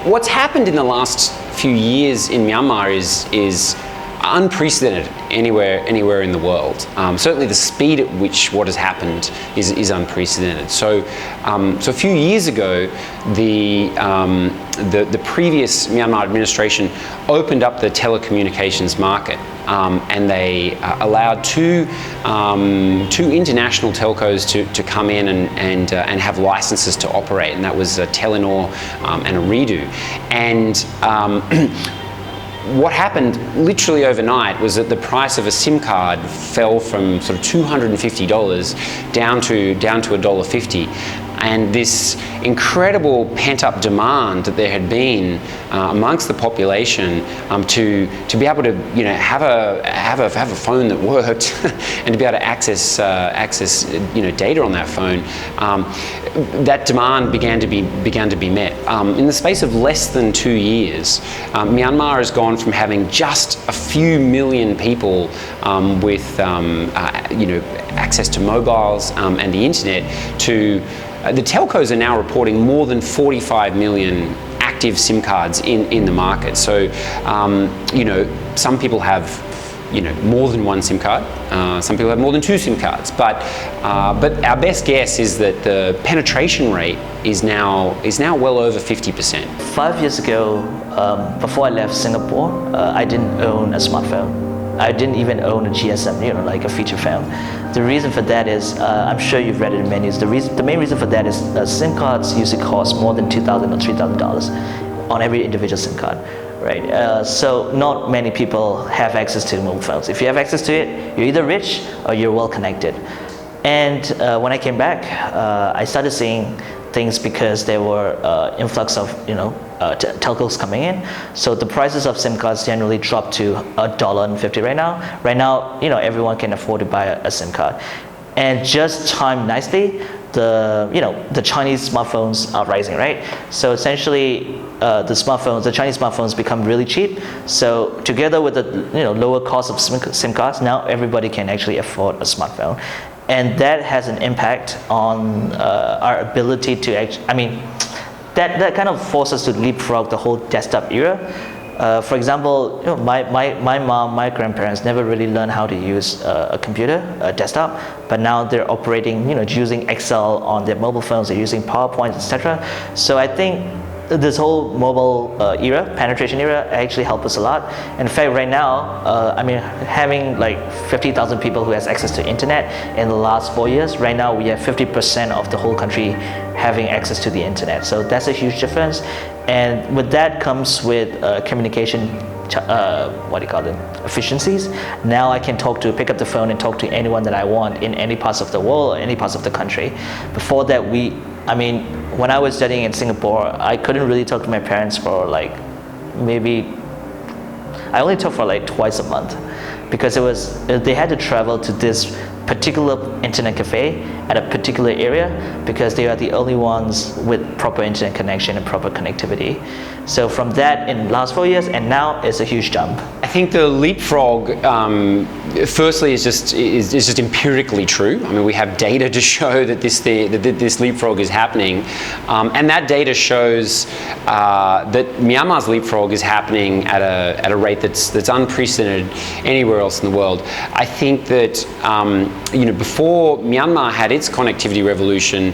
what's happened in the last few years in Myanmar is unprecedented anywhere in the world. Certainly the speed at which what has happened is unprecedented. So a few years ago, the previous Myanmar administration opened up the telecommunications market, and they allowed two international telcos to come in and have licenses to operate, and that was Telenor and Ooredoo. And what happened literally overnight was that the price of a SIM card fell from sort of $250 down to $1.50. And this incredible pent-up demand that there had been amongst the population to be able to have a phone that worked and to be able to access data on that phone, that demand began to be met. In the space of less than 2 years, Myanmar has gone from having just a few million people with access to mobiles and the internet to the telcos are now reporting more than 45 million active SIM cards in the market. So, some people have, more than one SIM card. Some people have more than 2 SIM cards. But our best guess is that the penetration rate is now well over 50%. 5 years ago, before I left Singapore, I didn't own a smartphone. I didn't even own a GSM, like a feature phone. The reason for that is, I'm sure you've read it in many news, the main reason for that is SIM cards usually cost more than $2,000 or $3,000 on every individual SIM card, right? So not many people have access to mobile phones. If you have access to it, you're either rich or you're well connected. And when I came back, I started seeing things because there were influx of telcos coming in. So the prices of SIM cards generally dropped to $1.50 right now. Right now, everyone can afford to buy a SIM card. And just timed nicely, the Chinese smartphones are rising, right? So essentially, the Chinese smartphones become really cheap. So together with the lower cost of SIM cards, now everybody can actually afford a smartphone. And that has an impact on our ability to that kind of forces us to leapfrog the whole desktop era. For example, my mom, my grandparents never really learned how to use a computer, a desktop, but now they're operating, using Excel on their mobile phones, they're using PowerPoint, etc. So I think this whole mobile penetration era actually helped us a lot. In fact, right now, having like 50,000 people who has access to internet in the last 4 years, right now we have 50% of the whole country having access to the internet. So that's a huge difference. And with that comes with communication efficiencies. Now I can pick up the phone and talk to anyone that I want in any parts of the world, any parts of the country. Before that, when I was studying in Singapore, I couldn't really talk to my parents for I only talked for twice a month, because they had to travel to this particular internet cafe at a particular area because they are the only ones with proper internet connection and proper connectivity. So from that in the last 4 years, and now it's a huge jump. I think the leapfrog, firstly, is just empirically true. We have data to show that this leapfrog is happening, and that data shows that Myanmar's leapfrog is happening at a rate that's unprecedented anywhere else in the world. I think that before Myanmar had its connectivity revolution,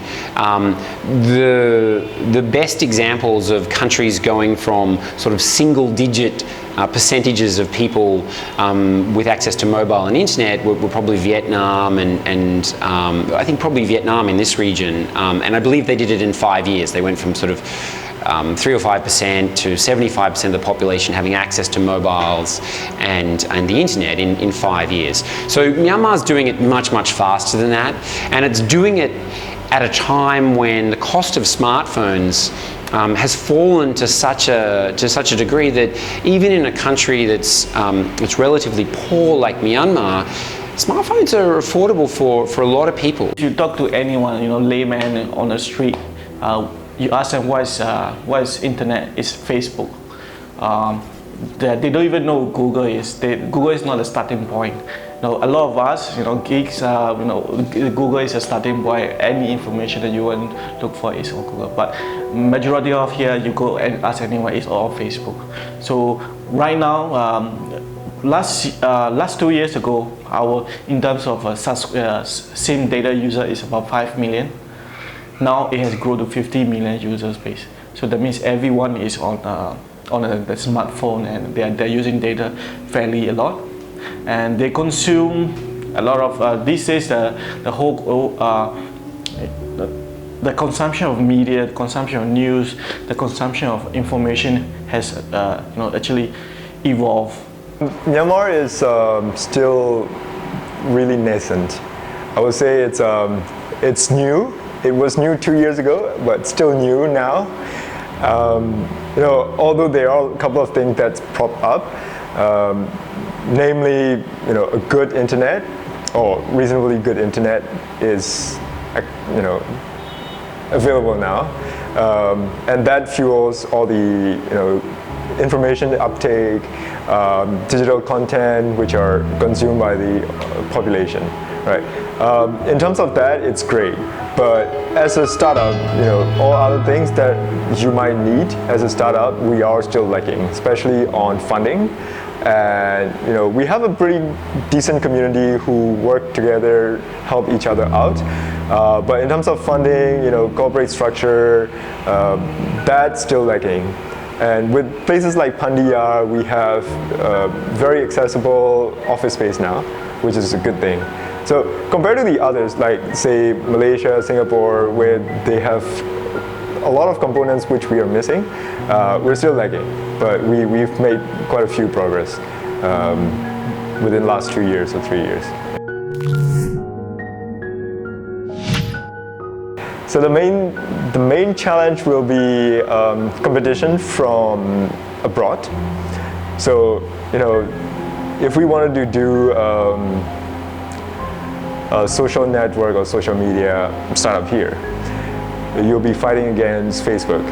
the best examples of countries going from sort of single-digit percentages of people with access to mobile and internet were probably Vietnam and I think probably Vietnam in this region, and I believe they did it in 5 years. They went from sort of 3 or 5% to 75% of the population having access to mobiles and the internet in 5 years. So Myanmar's doing it much, much faster than that, and it's doing it at a time when the cost of smartphones has fallen to such a degree that even in a country that's relatively poor like Myanmar, smartphones are affordable for a lot of people. If you talk to anyone, layman on the street, you ask them what is internet? It's Facebook. They don't even know what Google is. Google is not a starting point. a lot of us, geeks, Google is a starting point. Any information that you want to look for is on Google. But majority of here, you go and ask anyone, is all on Facebook. So right now, last 2 years ago, in terms of SIM data user is about 5 million. Now it has grown to 50 million users base. So that means everyone is on the smartphone, and they're using data fairly a lot, and they consume a lot of these days. The whole the consumption of media, the consumption of news, the consumption of information has actually evolved. Myanmar is still really nascent. I would say it's new. It was new 2 years ago, but still new now. Although there are a couple of things that's propped up, namely, a good internet, or reasonably good internet is, available now, and that fuels all the, information uptake, digital content which are consumed by the population, right? In terms of that, it's great. But as a startup, all other things that you might need as a startup, we are still lacking, especially on funding. And we have a pretty decent community who work together, help each other out. But in terms of funding, corporate structure, that's still lacking. And with places like Pandiyar, we have very accessible office space now, which is a good thing. So compared to the others, like say Malaysia, Singapore, where they have a lot of components which we are missing, we're still lagging. But we've made quite a few progress within the last 2 years or 3 years. So the main challenge will be competition from abroad. So if we wanted to do a social network or social media startup here, you'll be fighting against Facebook,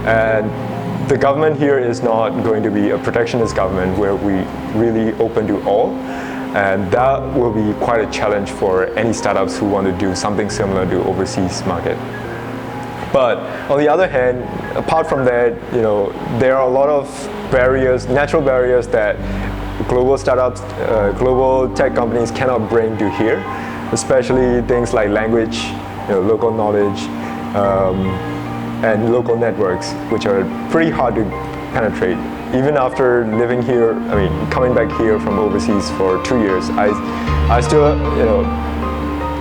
and the government here is not going to be a protectionist government where we really open to all, and that will be quite a challenge for any startups who want to do something similar to overseas market. But on the other hand, apart from that, there are a lot of barriers, natural barriers that global startups, global tech companies cannot bring to here, especially things like language, local knowledge, and local networks, which are pretty hard to penetrate. Even after living here, coming back here from overseas for 2 years, I still,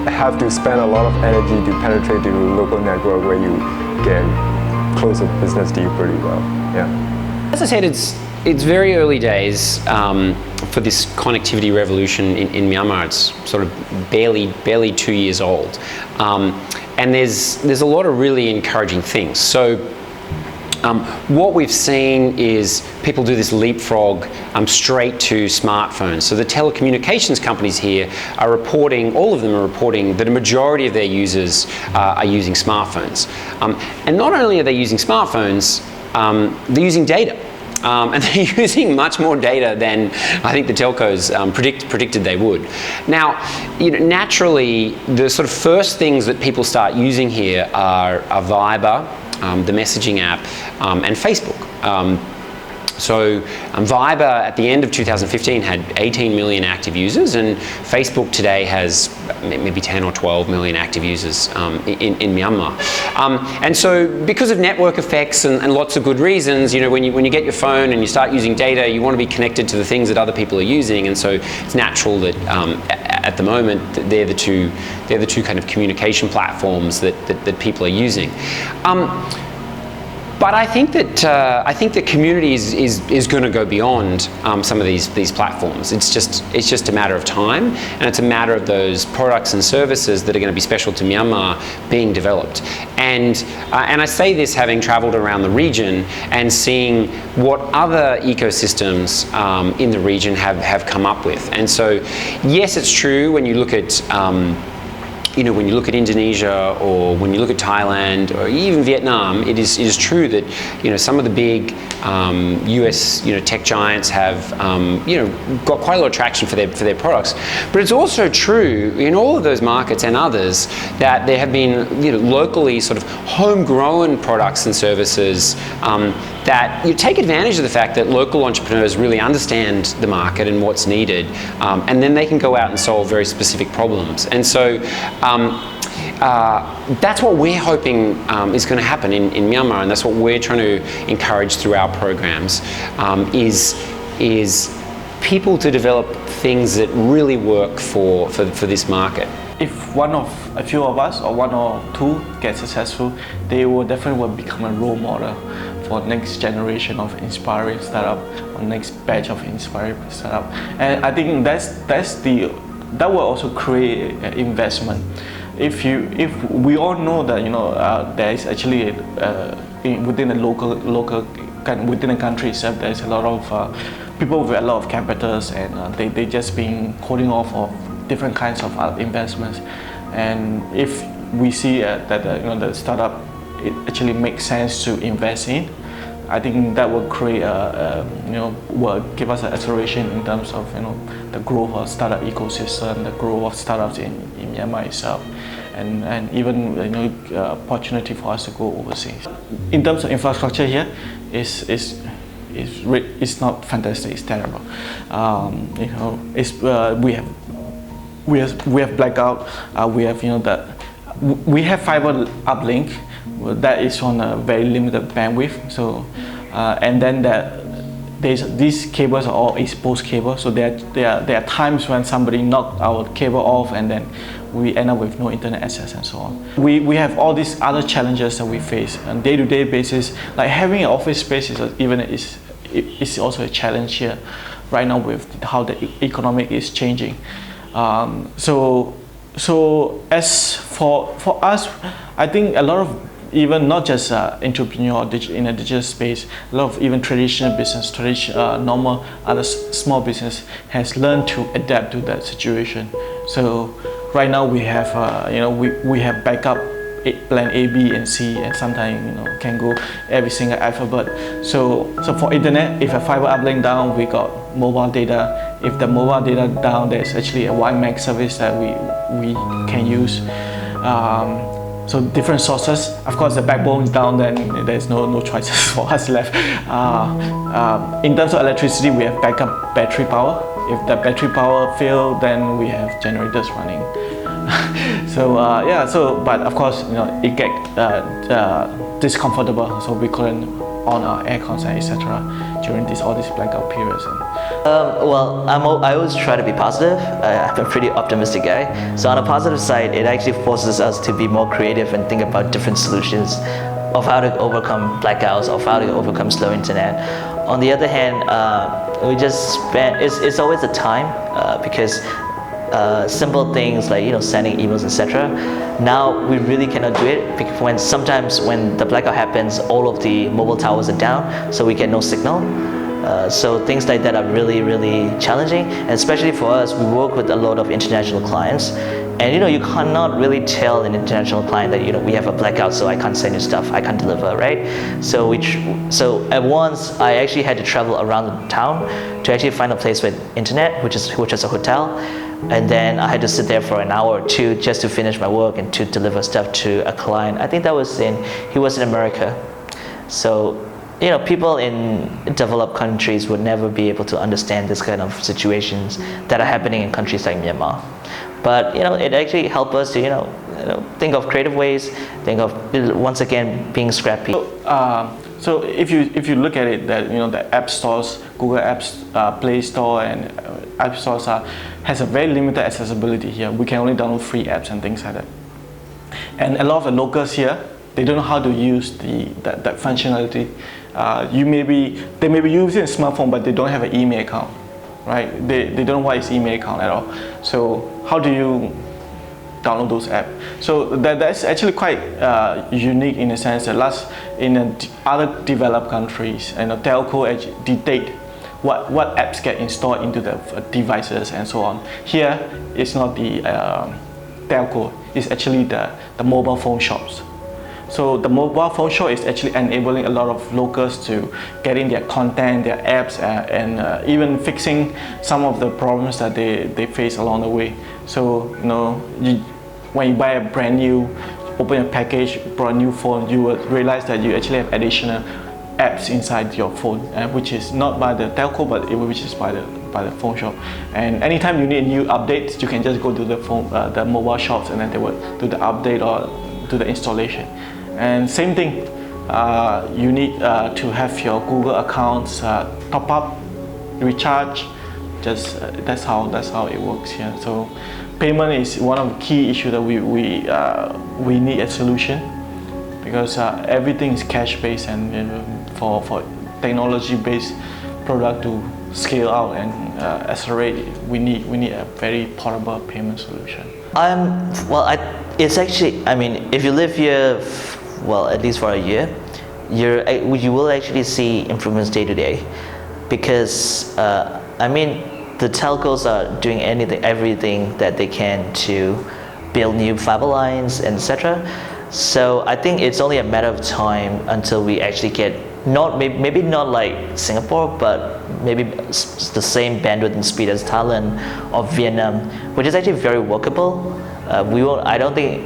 have to spend a lot of energy to penetrate the local network where you can close a business deal pretty well. Yeah. As I said, it's very early days for this connectivity revolution in Myanmar. It's sort of barely 2 years old, and there's a lot of really encouraging things. So what we've seen is people do this leapfrog straight to smartphones. So the telecommunications companies here are reporting, all of them are reporting that a majority of their users are using smartphones. And not only are they using smartphones, they're using data. And they're using much more data than I think the telcos predicted they would. Now, naturally, the sort of first things that people start using here are Viber, the messaging app, and Facebook. So Viber at the end of 2015 had 18 million active users, and Facebook today has maybe 10 or 12 million active users in Myanmar. And so because of network effects and lots of good reasons, when you get your phone and you start using data, you want to be connected to the things that other people are using, and so it's natural that at the moment they're the two kind of communication platforms that people are using. But I think that community is going to go beyond some of these platforms. It's just a matter of time, and it's a matter of those products and services that are going to be special to Myanmar being developed. And I say this having travelled around the region and seeing what other ecosystems in the region have come up with. And so, yes, it's true when you look at you know, when you look at Indonesia or when you look at Thailand or even Vietnam, it is true that, you know, some of the big US, you know, tech giants have, you know, got quite a lot of traction for their products. But it's also true in all of those markets and others that there have been, you know, locally sort of homegrown products and services that you take advantage of the fact that local entrepreneurs really understand the market and what's needed, and then they can go out and solve very specific problems. And so that's what we're hoping is going to happen in Myanmar, and that's what we're trying to encourage through our programs, is people to develop things that really work for this market. If a few of us or one or two get successful, they will definitely become a role model for next generation of inspiring startup or next batch of inspiring startup. And I think that will also create investment. If we all know that, you know, there is actually within a country itself, there is a lot of people with a lot of capitals, and they just been holding off of different kinds of investments. And if we see that you know, the startup, it actually makes sense to invest in, I think that will create you know, will give us an acceleration in terms of, you know, the growth of startup ecosystem, the growth of startups in Myanmar itself, and even, you know, opportunity for us to go overseas. In terms of infrastructure here, it's not fantastic. It's terrible. You know, we have blackout. We have, you know, we have fiber uplink that is on a very limited bandwidth. So and then these cables are all exposed cables. So there are times when somebody knocked our cable off, and then we end up with no internet access and so on. We have all these other challenges that we face on day-to-day basis. Like having an office space is also a challenge here right now with how the economic is changing. So as for us, I think a lot of, even not just entrepreneur in a digital space, a lot of even traditional business, normal other small business has learned to adapt to that situation. So right now we have you know, we have backup plan A, B, and C, and sometimes, you know, can go every single alphabet. So for internet, if a fiber uplink down, we got mobile data. If the mobile data down, there's actually a WiMAX service that we can use. So different sources. Of course, the backbone is down, then there's no choices for us left. In terms of electricity, we have backup battery power. If the battery power fails, then we have generators running. So yeah. But of course, you know, it gets discomfortable. So we couldn't on our air cons, etc. during all these blackout periods. Well, I always try to be positive. I'm a pretty optimistic guy. So on a positive side, it actually forces us to be more creative and think about different solutions of how to overcome blackouts, of how to overcome slow internet. On the other hand, we just spend, it's always a time because simple things like, you know, sending emails, etc. Now we really cannot do it because sometimes when the blackout happens, all of the mobile towers are down, so we get no signal. So things like that are really, really challenging, and especially for us, we work with a lot of international clients, and, you know, you cannot really tell an international client that, you know, we have a blackout, so I can't send you stuff, I can't deliver, right? So at once I actually had to travel around the town to actually find a place with internet, which is a hotel, and then I had to sit there for an hour or two just to finish my work and to deliver stuff to a client. I think that was he was in America. So, you know, people in developed countries would never be able to understand this kind of situations that are happening in countries like Myanmar. But, you know, it actually helped us to, you know, think of creative ways, think of, once again, being scrappy. So if you look at it, that, you know, the app stores, Google Apps, Play Store, and app stores has a very limited accessibility here. We can only download free apps and things like that. And a lot of the locals here, they don't know how to use that functionality. They may be using a smartphone, but they don't have an email account, right? They don't know what is email account at all. So how do you download those apps? So that's actually quite unique in the sense that in other developed countries, and telco dictate what apps get installed into the devices and so on. Here, it's not the telco. is actually the mobile phone shops. So the mobile phone shop is actually enabling a lot of locals to get in their content, their apps, and even fixing some of the problems that they face along the way. So when you buy a brand new, open a package for a new phone, you will realize that you actually have additional apps inside your phone, which is not by the telco, but which is by the phone shop. And anytime you need new updates, you can just go to the mobile shops, and then they will do the update or do the installation. And same thing, you need to have your Google accounts top up, recharge. Just that's how it works here. So payment is one of the key issues that we need a solution, because everything is cash based, and for technology based product to scale out and accelerate, we need a very portable payment solution. It's actually, I mean, if you live here, well, at least for a year, you will actually see improvements day to day, because I mean, the telcos are doing everything that they can to build new fiber lines, etc. So I think it's only a matter of time until we actually get maybe not like Singapore, but maybe the same bandwidth and speed as Thailand or Vietnam, which is actually very workable. I don't think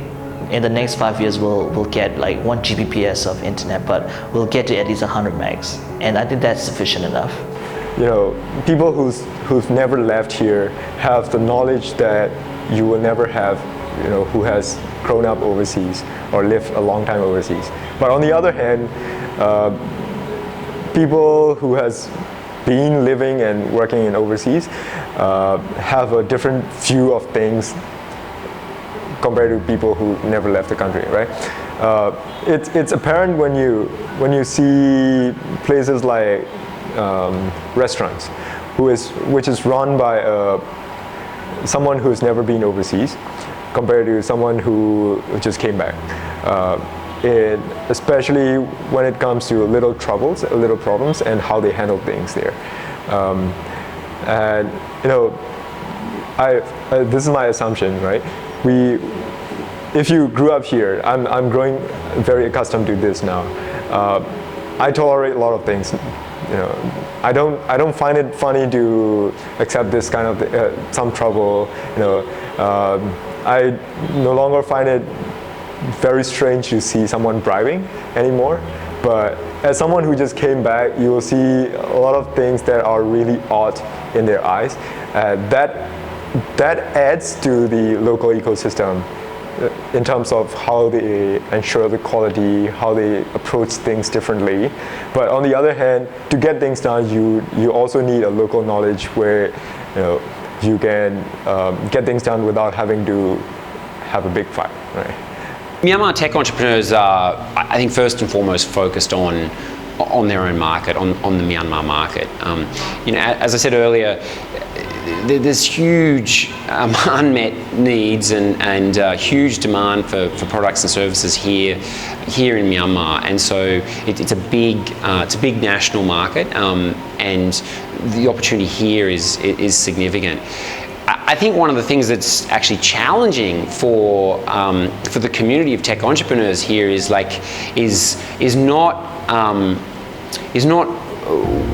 in the next 5 years we'll get like 1 Gbps of internet, but we'll get to at least 100 megs, and I think that's sufficient enough. People who've never left here have the knowledge that you will never have, who has grown up overseas or lived a long time overseas. But on the other hand, people who has been living and working in overseas have a different view of things compared to people who never left the country, right? It's apparent when you see places like restaurants, which is run by someone who's never been overseas, compared to someone who just came back. Especially when it comes to little problems, and how they handle things there. And this is my assumption, right? If you grew up here, I'm growing very accustomed to this now. I tolerate a lot of things. I don't find it funny to accept this kind of some trouble. I no longer find it very strange to see someone bribing anymore. But as someone who just came back, you will see a lot of things that are really odd in their eyes. That adds to the local ecosystem in terms of how they ensure the quality, how they approach things differently. But on the other hand, to get things done, you also need a local knowledge where you can get things done without having to have a big fight, right? Myanmar tech entrepreneurs are, I think, first and foremost focused on their own market, on the Myanmar market. As I said earlier, there's huge unmet needs and huge demand for products and services here in Myanmar, and so it's a big national market, and the opportunity here is significant. I think one of the things that's actually challenging for the community of tech entrepreneurs here is not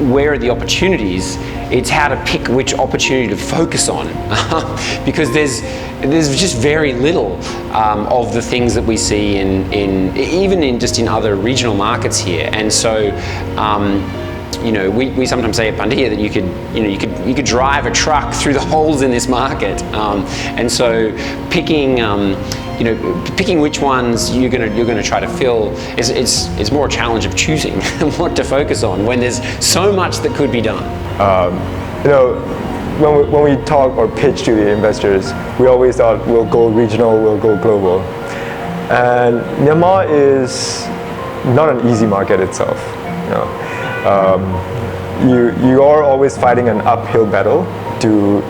where are the opportunities, it's how to pick which opportunity to focus on, because there's just very little of the things that we see even in other regional markets here, and so. We sometimes say at Pandia that you could drive a truck through the holes in this market, and so picking which ones you're going to try to fill is more a challenge of choosing what to focus on when there's so much that could be done. When we talk or pitch to the investors, we always thought we'll go regional, we'll go global, and Myanmar is not an easy market itself. You are always fighting an uphill battle to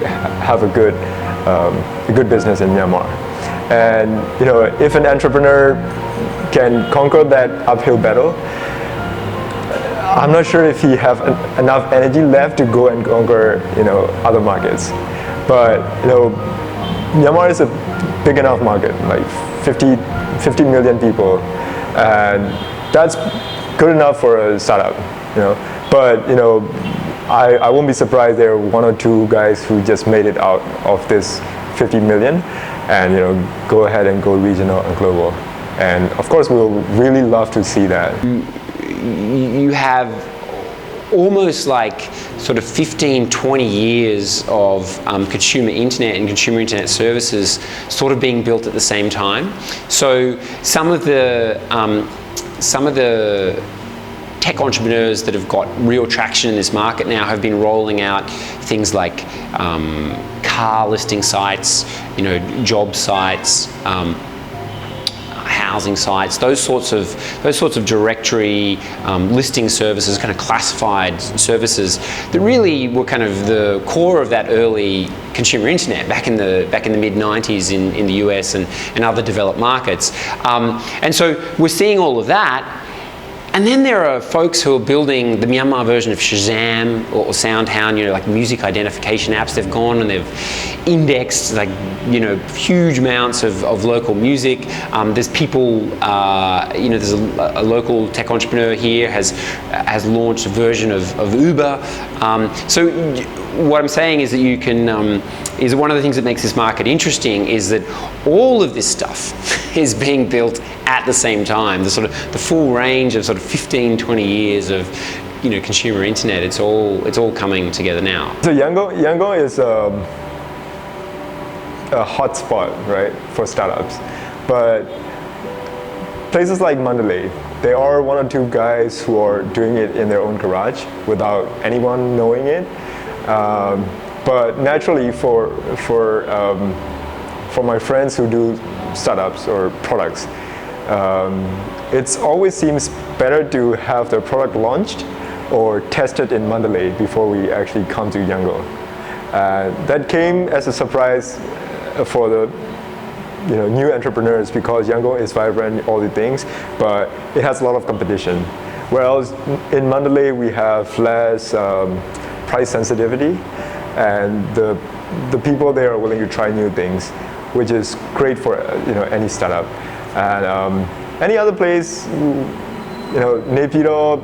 have a good business in Myanmar. And if an entrepreneur can conquer that uphill battle, I'm not sure if he have enough energy left to go and conquer other markets. But Myanmar is a big enough market, like 50 million people, and that's good enough for a startup, you know. But you know, I won't be surprised there are 1 or 2 guys who just made it out of this 50 million, and you know, go ahead and go regional and global. And of course, we'll really love to see that. You have almost like sort of 15, 20 years of consumer internet and consumer internet services sort of being built at the same time. So some of the tech entrepreneurs that have got real traction in this market now have been rolling out things like car listing sites, you know, job sites, housing sites, those sorts of directory listing services, kind of classified services that really were kind of the core of that early consumer internet back in the mid 90s in the US and other developed markets. And so we're seeing all of that. And then there are folks who are building the Myanmar version of Shazam or SoundHound, you know, like music identification apps. They've gone and they've indexed, like, you know, huge amounts of local music. There's people, you know, there's a local tech entrepreneur here has launched a version of Uber. So what I'm saying is that you can, is one of the things that makes this market interesting is that all of this stuff is being built at the same time. The full range of sort of 15, 20 years of, you know, consumer internet. It's all coming together now. So Yangon is a hot spot, right, for startups. But places like Mandalay, there are 1 or 2 guys who are doing it in their own garage without anyone knowing it. But naturally, for my friends who do startups or products, it always seems better to have the product launched or tested in Mandalay before we actually come to Yangon. That came as a surprise for the new entrepreneurs, because Yangon is vibrant, all the things, but it has a lot of competition. Whereas in Mandalay we have less price sensitivity, and the people there are willing to try new things, which is great for any startup. And any other place, Naypyidaw,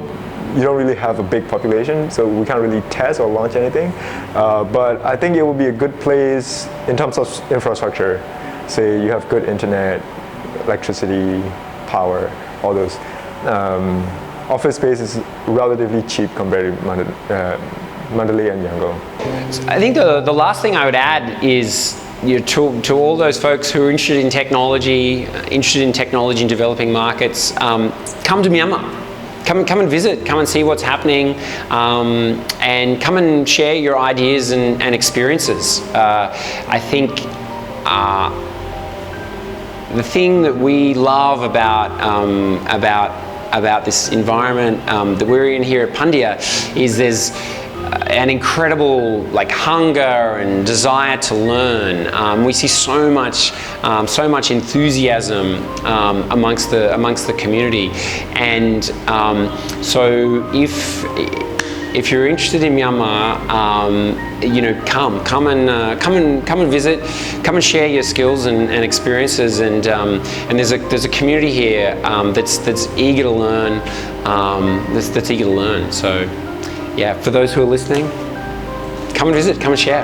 you don't really have a big population, so we can't really test or launch anything. But I think it would be a good place in terms of infrastructure. Say you have good internet, electricity, power, all those. Office space is relatively cheap compared to Mandalay and Yangon. I think the last thing I would add is, to all those folks who are interested in technology in developing markets, come to Myanmar. Come and visit, come and see what's happening, and come and share your ideas and experiences. I think the thing that we love about this environment that we're in here at Pandya is there's an incredible hunger and desire to learn. We see so much enthusiasm amongst the community, and so if you're interested in Myanmar, come and visit, come and share your skills and experiences, and there's a community here that's eager to learn, that's eager to learn. So. Yeah, for those who are listening, come and visit, come and share.